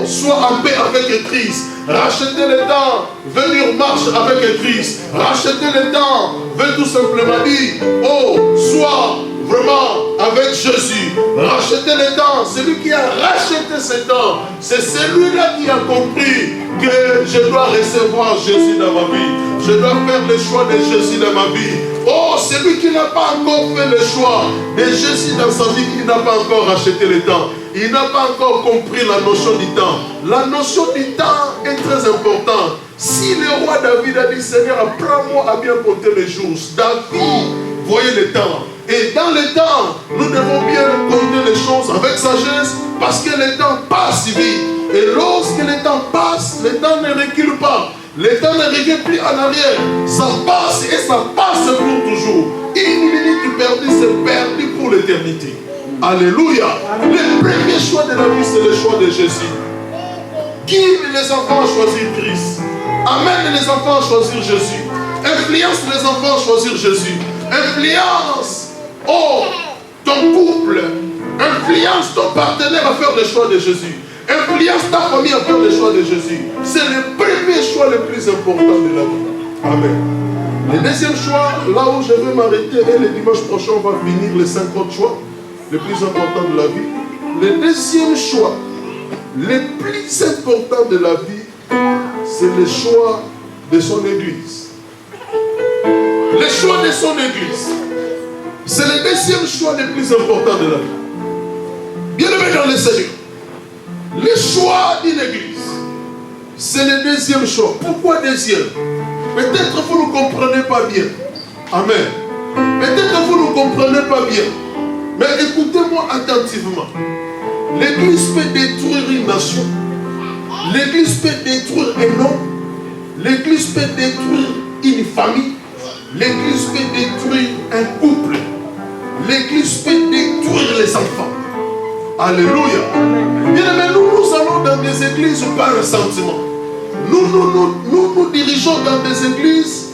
sois en paix avec Christ. Racheter le temps, venir marche avec Christ. Racheter le temps, veut tout simplement dire, sois vraiment avec Jésus. Racheter le temps, celui qui a racheté ce temps, c'est celui-là qui a compris que je dois recevoir Jésus dans ma vie. Je dois faire le choix de Jésus dans ma vie. Celui qui n'a pas encore fait le choix de Jésus dans sa vie, il n'a pas encore racheté le temps. Il n'a pas encore compris la notion du temps. La notion du temps est très importante. Si le roi David a dit, Seigneur, apprends-moi à bien compter les jours. David voyait le temps. Et dans le temps, nous devons bien compter les choses avec sagesse, parce que le temps passe vite. Et lorsque le temps passe, le temps ne recule pas. Le temps ne revient plus en arrière. Ça passe et ça passe pour toujours. Une minute perdue, c'est perdu pour l'éternité. Alléluia. Le premier choix de la vie, c'est le choix de Jésus. Guide les enfants à choisir Christ. Amène les enfants à choisir Jésus. Influence les enfants à choisir Jésus. Influence ton couple. Influence ton partenaire à faire le choix de Jésus. Influence ta famille à faire le choix de Jésus. C'est le premier choix le plus important de la vie. Amen. Le deuxième choix, là où je vais m'arrêter, et le dimanche prochain, on va finir les 50 choix les plus importants de la vie. Le deuxième choix le plus important de la vie, c'est le choix de son église. Le choix de son église. C'est le deuxième choix le plus important de la vie. Bien-aimé dans le Seigneur, le choix d'une église, c'est le deuxième choix. Pourquoi deuxième? Peut-être que vous ne comprenez pas bien. Amen. Peut-être que vous ne comprenez pas bien. Mais écoutez-moi attentivement. L'église peut détruire une nation. L'église peut détruire un homme. L'église peut détruire une famille. L'église peut détruire un couple. L'église peut détruire les enfants. Alléluia. Bien aimé, nous allons dans des églises par ressentiment. Nous dirigeons dans des églises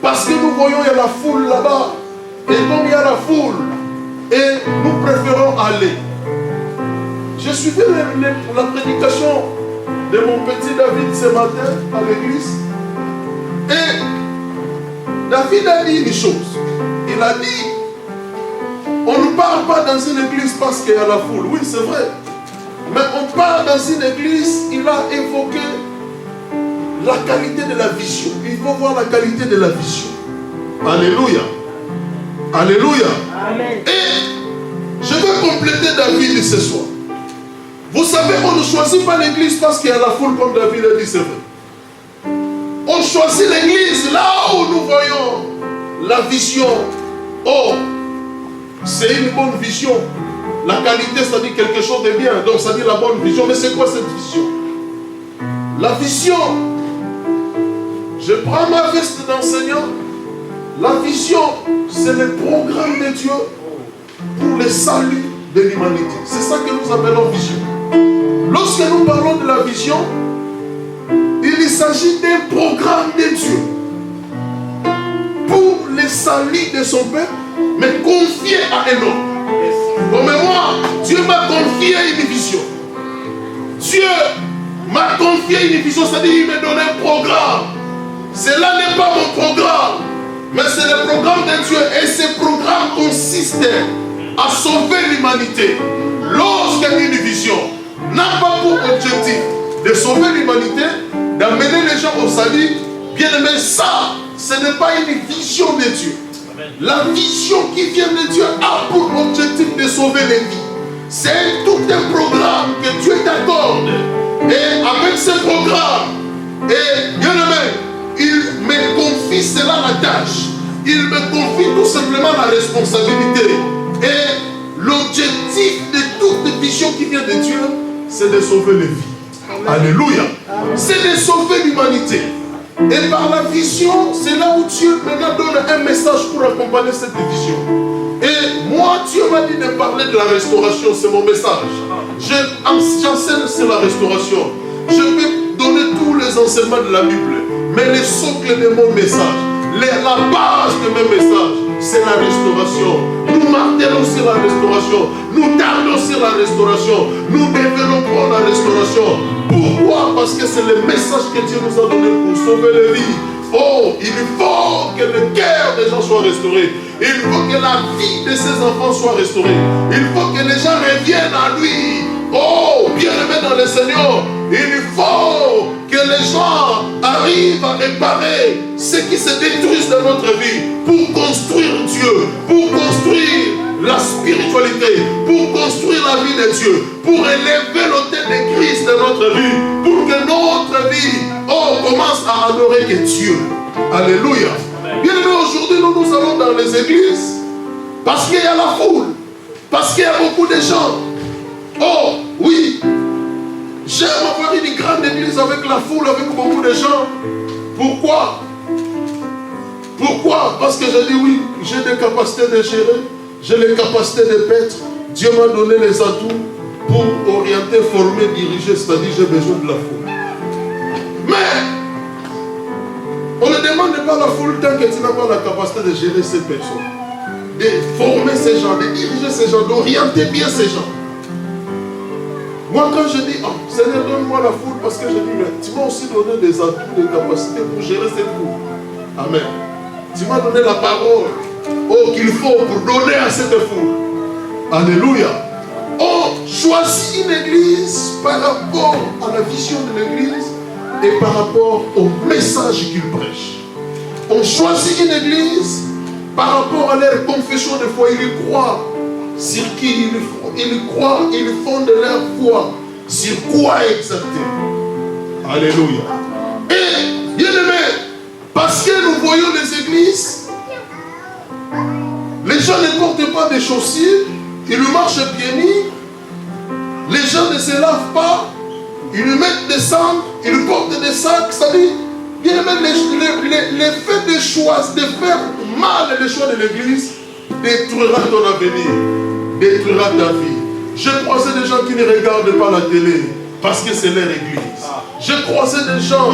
parce que nous voyons il y a la foule là-bas. Et comme il y a la foule, et nous préférons aller. Je suivais la prédication de mon petit David ce matin à l'église. Et David a dit une chose. Il a dit, on ne part pas dans une église parce qu'il y a la foule. Oui, c'est vrai. Mais on part dans une église, il a évoqué la qualité de la vision. Il faut voir la qualité de la vision. Alléluia. Alléluia. Amen. Et je vais compléter David ce soir. Vous savez, on ne choisit pas l'église parce qu'il y a la foule comme David a dit, c'est vrai. On choisit l'église là où nous voyons la vision. Oh, c'est une bonne vision. La qualité, ça dit quelque chose de bien. Donc ça dit la bonne vision. Mais c'est quoi cette vision? La vision. Je prends ma veste d'enseignant. La vision, c'est le programme de Dieu pour le salut de l'humanité. C'est ça que nous appelons vision. Lorsque nous parlons de la vision, il s'agit d'un programme de Dieu pour le salut de son peuple, mais confié à un homme. Comme moi, Dieu m'a confié une vision. Dieu m'a confié une vision, c'est-à-dire il m'a donné un programme. Cela n'est pas mon programme, mais c'est le programme de Dieu. Et ce programme consiste à sauver l'humanité. Lorsqu'il y a une vision, n'a pas pour objectif de sauver l'humanité, d'amener les gens au salut, bien aimé, ça, ce n'est pas une vision de Dieu. La vision qui vient de Dieu a pour objectif de sauver les vies. C'est tout un programme que Dieu t'accorde. Et avec ce programme, et bien aimé, il me confie cela la tâche. Il me confie tout simplement la responsabilité. Et l'objectif de toute vision qui vient de Dieu, c'est de sauver les vies. Amen. Alléluia. C'est de sauver l'humanité. Et par la vision, c'est là où Dieu maintenant donne un message pour accompagner cette vision. Et moi, Dieu m'a dit de parler de la restauration, c'est mon message. J'enseigne sur la restauration. Je vais donner tous les enseignements de la Bible. Mais le socle de mon message, la base de mes messages, c'est la restauration. Nous martelons sur la restauration. Nous tardons sur la restauration. Nous développons la restauration. Pourquoi? Parce que c'est le message que Dieu nous a donné pour sauver les vies. Oh, il faut que le cœur des gens soit restauré. Il faut que la vie de ses enfants soit restaurée. Il faut que les gens reviennent à lui. Oh, bien-aimé dans le Seigneur, il faut que les gens arrivent à réparer ce qui se détruit dans notre vie pour construire Dieu, pour construire la spiritualité, pour construire la vie de Dieu, pour élever l'autel de Christ dans notre vie, pour que notre vie commence à adorer que Dieu. Alléluia. Bien aimé, aujourd'hui nous allons dans les églises parce qu'il y a la foule, parce qu'il y a beaucoup de gens. Oh, oui, j'aime avoir une grande église avec la foule, avec beaucoup de gens. Pourquoi? Pourquoi? Parce que je dis oui, j'ai des capacités de gérer, j'ai les capacités de paître. Dieu m'a donné les atouts pour orienter, former, diriger, c'est-à-dire j'ai besoin de la foule. Mais, on ne demande pas la foule tant que tu n'as pas la capacité de gérer ces personnes, de former ces gens, de diriger ces gens, d'orienter bien ces gens. Moi, quand je dis, Seigneur, donne-moi la foule, parce que je dis, mais tu m'as aussi donné des atouts, des capacités pour gérer cette foule. Amen. Tu m'as donné la parole, qu'il faut pour donner à cette foule. Alléluia. choisit une église par rapport à la vision de l'église et par rapport au message qu'il prêche. On choisit une église par rapport à leur confession de foi. Ils croient sur qui ils croient, ils fondent leur foi. Sur quoi exactement? Alléluia. Et, bien aimé, parce que nous voyons les églises, les gens ne portent pas des chaussures, ils marchent pieds nus, les gens ne se lavent pas, ils mettent des cendres, ils portent des sacs, c'est-à-dire, bien aimé, les faits de choix, de faire mal les choix de l'église, détruira ton avenir, détruira ta vie. J'ai croisé des gens qui ne regardent pas la télé parce que c'est leur église. J'ai croisé des gens,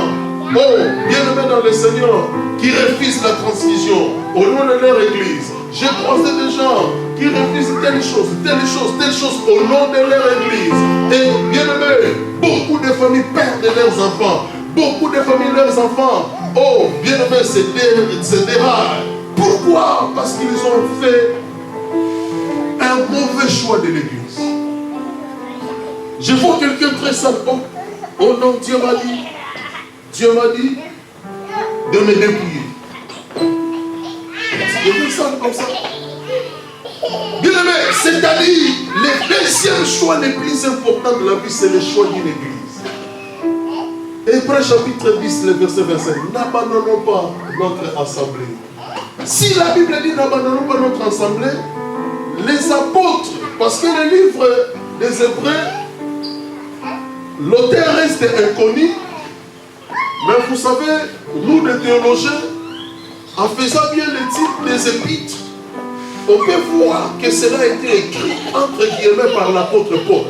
bien aimés dans le Seigneur, qui refusent la transmission au nom de leur église. J'ai croisé des gens qui refusent telle chose au nom de leur église. Et bien aimés, beaucoup de familles perdent leurs enfants. Beaucoup de familles, leurs enfants, bien aimés, c'est déraillent. Pourquoi? Parce qu'ils ont fait un mauvais choix de l'église. Je vois quelqu'un très simple. Oh non, Dieu m'a dit de me dépouiller. Je fais ça comme ça. Bien aimé, c'est-à-dire, le deuxième choix le plus important de la vie, c'est le choix d'une église. Hébreux chapitre 10, le verset 25. N'abandonnons pas notre assemblée. Si la Bible dit n'abandonnons pas notre assemblée, les apôtres, parce que le livre des Hébreux, l'auteur reste inconnu, mais vous savez, nous les théologiens, en faisant bien le titre des épîtres, on peut voir que cela a été écrit entre guillemets par l'apôtre Paul.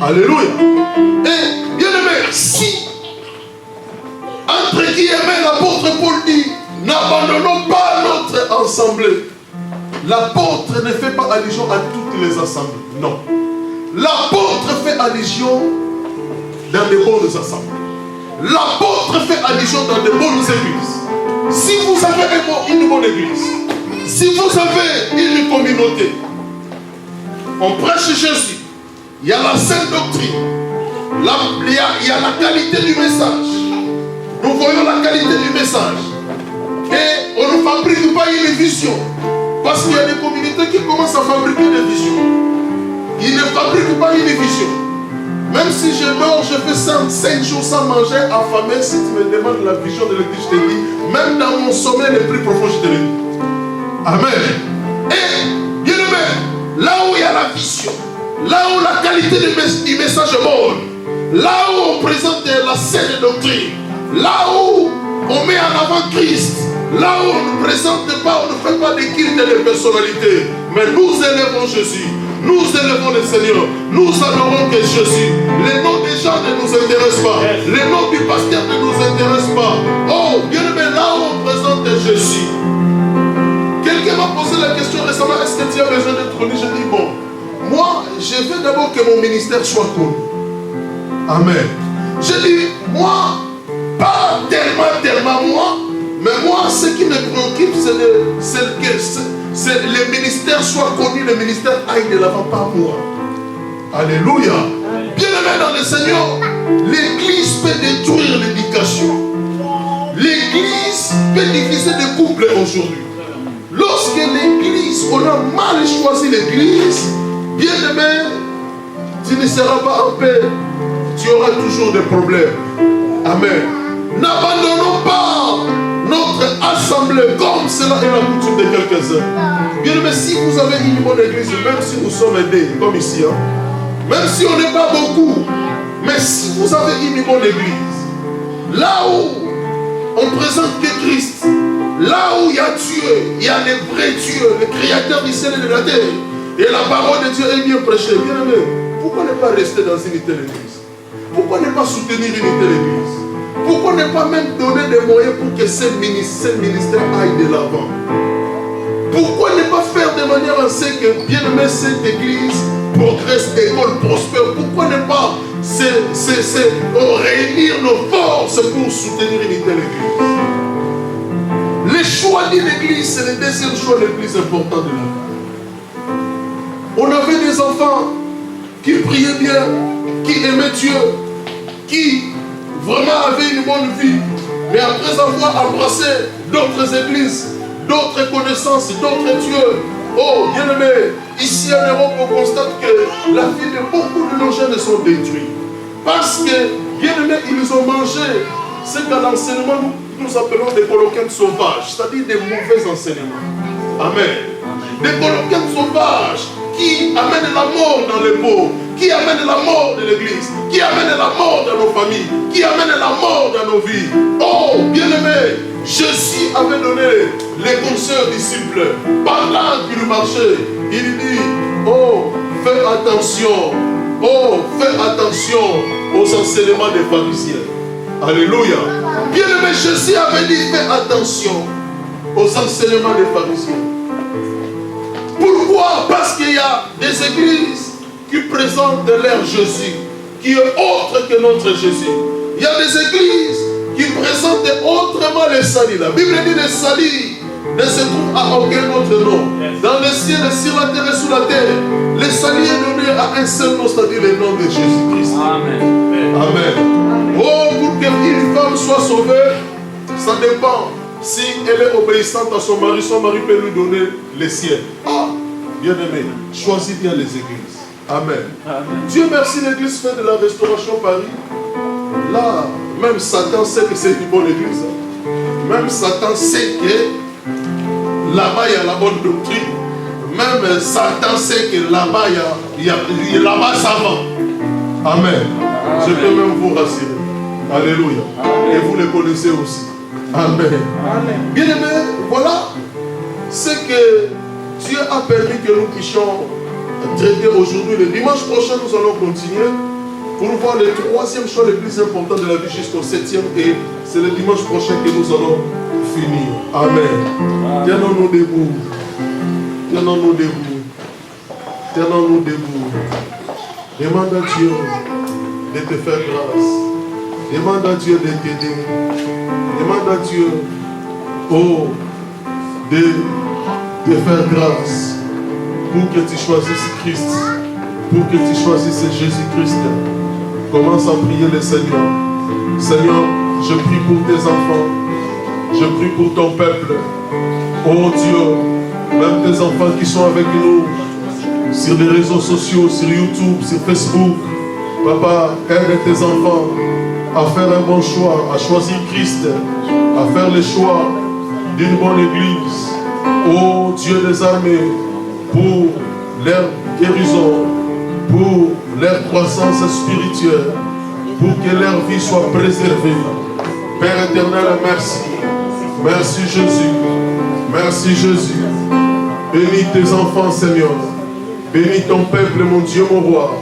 Alléluia. Et bien aimé, si entre guillemets l'apôtre Paul dit n'abandonnons pas notre assemblée, l'apôtre ne fait pas allusion à toutes les assemblées. Non. L'apôtre fait allusion dans de bonnes assemblées. L'apôtre fait allusion dans de bonnes églises. Si vous avez une bonne église, si vous avez une communauté, on prêche Jésus, il y a la sainte doctrine, il y a la qualité du message. Nous voyons la qualité du message. Et on ne fabrique pas une vision. Parce qu'il y a des communautés qui commencent à fabriquer des visions. Ils ne fabriquent pas une vision. Même si je dors, je fais 5 jours sans manger, affamé, si tu me demandes la vision de l'église, je te dis, même dans mon sommeil le plus profond, je te le dis. Amen. Et, bien aimé, là où il y a la vision, là où la qualité du message est bonne, là où on présente la saine doctrine, là où on met en avant Christ, là où on ne présente pas, on ne fait pas de culte de personnalité, mais nous élevons Jésus. Nous élevons le Seigneur. Nous adorons que Jésus. Les noms des gens ne nous intéressent pas. Les noms du pasteur ne nous intéressent pas. Oh, bien aimé, là où on présente Jésus. Quelqu'un m'a posé la question récemment, est-ce que tu as besoin d'être connu? Je dis, bon, moi, je veux d'abord que mon ministère soit connu. Amen. Je dis, moi, pas tellement moi, mais moi, ce qui me préoccupe, c'est que le ministère soit connu, le ministère aille de l'avant, pas moi. Alléluia. Bien aimé dans le Seigneur, l'église peut détruire l'éducation. L'église peut diviser des couples aujourd'hui. Lorsque l'église, on a mal choisi l'église, bien aimé, tu ne seras pas en paix. Tu auras toujours des problèmes. Amen. N'abandonnons pas notre assemblée comme cela est la coutume de quelques-uns. Bien aimé, si vous avez une bonne église, même si nous sommes aidés, comme ici, même si on n'est pas beaucoup, mais si vous avez une bonne église, là où on présente que Christ, là où il y a Dieu, il y a le vrai Dieu, le créateur du ciel et de la terre, et la parole de Dieu est bien prêchée. Bien aimé, pourquoi ne pas rester dans une telle église? Pourquoi ne pas soutenir une telle église? Pourquoi ne pas même donner des moyens pour que ce ministère aille de l'avant? Pourquoi ne pas faire de manière à ce que, bien aimé, cette église progresse, école, prospère? Pourquoi ne pas réunir nos forces pour soutenir une telle église? Le choix d'une église, c'est le deuxième choix le plus important de la vie. On avait des enfants qui priait bien, qui aimait Dieu, qui vraiment avait une bonne vie, mais après avoir embrassé d'autres églises, d'autres connaissances, d'autres dieux, oh bien-aimé, ici en Europe, on constate que la vie de beaucoup de nos jeunes sont détruits. Parce que, bien-aimé, ils ont mangé ce qu'à l'enseignement nous appelons des coloquins sauvages, c'est-à-dire des mauvais enseignements. Amen. Des coloquins sauvages qui amènent la mort dans les pauvres, qui amènent la mort de l'église, qui amènent la mort dans nos familles, qui amènent la mort dans nos vies. Oh, bien-aimé, Jésus avait donné les conseils aux disciples. Pendant qu'il marchait, il dit, oh, fais attention. Oh, fais attention aux enseignements des pharisiens. Alléluia. Bien-aimé, Jésus avait dit, fais attention aux enseignements des pharisiens. Pourquoi? Parce qu'il y a des églises qui présentent leur Jésus, qui est autre que notre Jésus. Il y a des églises qui présentent autrement le salut. La Bible dit le salut ne se trouve à aucun autre nom. Dans le ciel, sur la terre et sous la terre, le salut est donné à un seul nom, c'est-à-dire le nom de Jésus-Christ. Amen. Amen. Oh, pour qu'une femme soit sauvée, ça dépend. Si elle est obéissante à son mari peut lui donner le ciel. Ah, bien-aimé, choisis bien les églises. Amen. Amen. Dieu merci, l'église fait de la restauration Paris. Là, même Satan sait que c'est une bonne église. Même Satan sait que là-bas il y a la bonne doctrine. Même Satan sait que là-bas là-bas ça va. Amen. Amen. Je peux même vous rassurer. Alléluia. Amen. Et vous les connaissez aussi. Amen. Amen. Bien aimé, voilà ce que Dieu a permis que nous puissions traiter aujourd'hui. Le dimanche prochain, nous allons continuer pour voir le troisième choix le plus important de la vie jusqu'au 7e. Et c'est le dimanche prochain que nous allons finir. Amen. Tenons-nous debout. Tenons-nous debout. Tenons-nous debout. Demande à Dieu de te faire grâce. Demande à Dieu de t'aider. Demande à Dieu, oh, de te faire grâce pour que tu choisisses Christ, pour que tu choisisses Jésus-Christ. Commence à prier le Seigneur. Seigneur, je prie pour tes enfants, je prie pour ton peuple. Oh Dieu, même tes enfants qui sont avec nous sur les réseaux sociaux, sur YouTube, sur Facebook. Papa, aide tes enfants à faire un bon choix, à choisir Christ, à faire le choix d'une bonne église. Oh Dieu des armées, pour leur guérison, pour leur croissance spirituelle, pour que leur vie soit préservée. Père éternel, merci. Merci Jésus. Merci Jésus. Bénis tes enfants, Seigneur. Bénis ton peuple, mon Dieu, mon roi.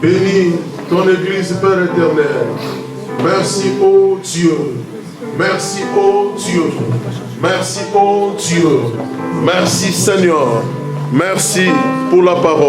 Bénis ton église, Père éternel. Merci, ô Dieu. Merci, ô Dieu. Merci, ô Dieu. Merci, Seigneur. Merci pour la parole.